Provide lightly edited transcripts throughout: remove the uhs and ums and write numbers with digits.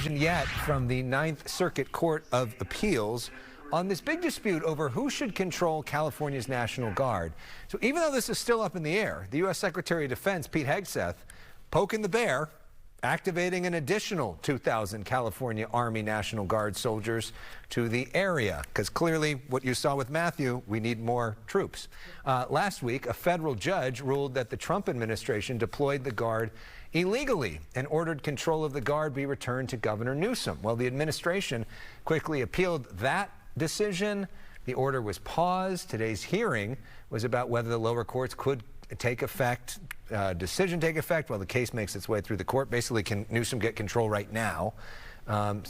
Yet from the Ninth Circuit Court of Appeals on this big dispute over who should control California's National Guard. So even though this is still up in the air, the U.S. Secretary of Defense, Pete Hegseth, poking the bear, activating an additional 2,000 California Army National Guard soldiers to the area. Because clearly, what you saw with Matthew, we need more troops. Last week, a federal judge ruled that the Trump administration deployed the Guard illegally and ordered control of the Guard be returned to Governor Newsom. Well, the administration quickly appealed that decision. The order was paused. Today's hearing was about whether the lower courts could take effect, decision take effect while the case makes its way through the court. Basically, can Newsom get control right now?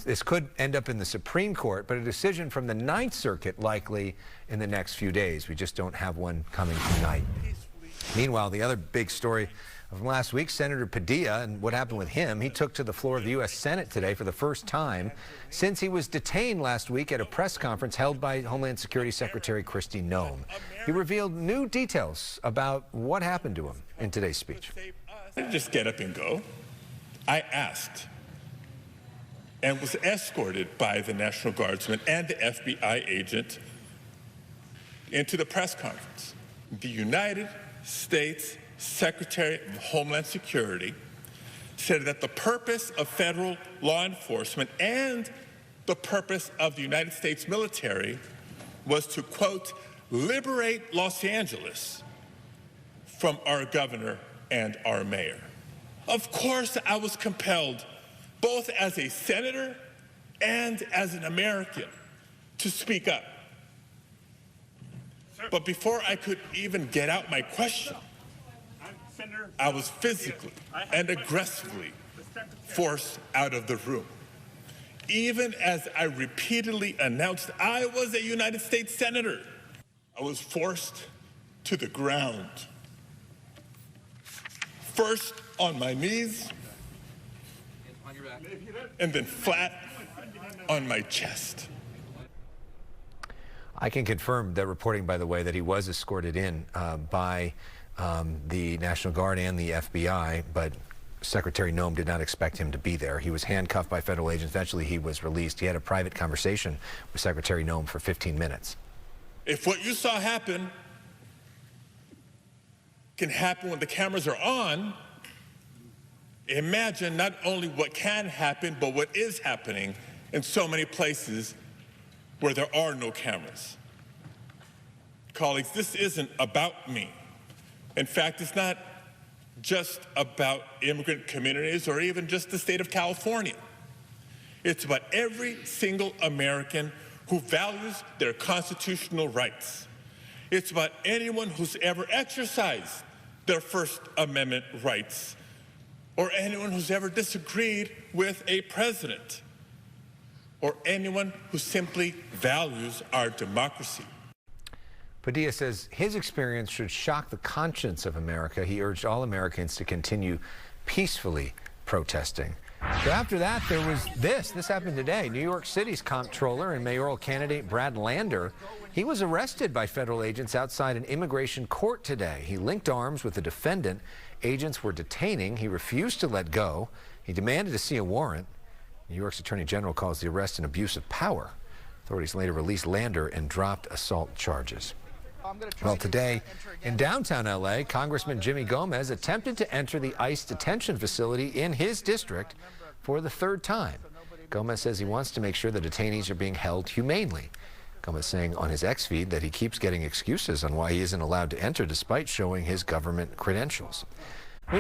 This could end up in the Supreme Court, but a decision from the Ninth Circuit likely in the next few days. We just don't have one coming tonight. Meanwhile, the other big story from last week, Senator Padilla and what happened with him. He took to the floor of the U.S. Senate today for the first time since he was detained last week at a press conference held by Homeland Security Secretary Kristi Noem. He revealed new details about what happened to him in today's speech. I didn't just get up and go. I asked and was escorted by the National Guardsman and the FBI agent into the press conference. The United States Secretary of Homeland Security said that the purpose of federal law enforcement and the purpose of the United States military was to, quote, liberate Los Angeles from our governor and our mayor. Of course, I was compelled, both as a senator and as an American, to speak up. But before I could even get out my question, I was physically and aggressively forced out of the room. Even as I repeatedly announced I was a United States Senator, I was forced to the ground. First on my knees, and then flat on my chest. I can confirm that reporting, by the way, that he was escorted in by the National Guard and the FBI, but Secretary Noem did not expect him to be there. He was handcuffed by federal agents. Eventually, he was released. He had a private conversation with Secretary Noem for 15 minutes. If what you saw happen can happen when the cameras are on, imagine not only what can happen, but what is happening in so many places where there are no cameras. Colleagues, this isn't about me. In fact, it's not just about immigrant communities or even just the state of California. It's about every single American who values their constitutional rights. It's about anyone who's ever exercised their First Amendment rights, or anyone who's ever disagreed with a president, or anyone who simply values our democracy. Padilla says his experience should shock the conscience of America. He urged all Americans to continue peacefully protesting. So after that, there was this. This happened today. New York City's comptroller and mayoral candidate Brad Lander, he was arrested by federal agents outside an immigration court today. He linked arms with the defendant agents were detaining. He refused to let go. He demanded to see a warrant. New York's Attorney General calls the arrest an abuse of power. Authorities later released Lander and dropped assault charges. Well, today in downtown L.A., Congressman Jimmy Gomez attempted to enter the ICE detention facility in his district for the third time. Gomez says he wants to make sure the detainees are being held humanely. Gomez saying on his X feed that he keeps getting excuses on why he isn't allowed to enter despite showing his government credentials.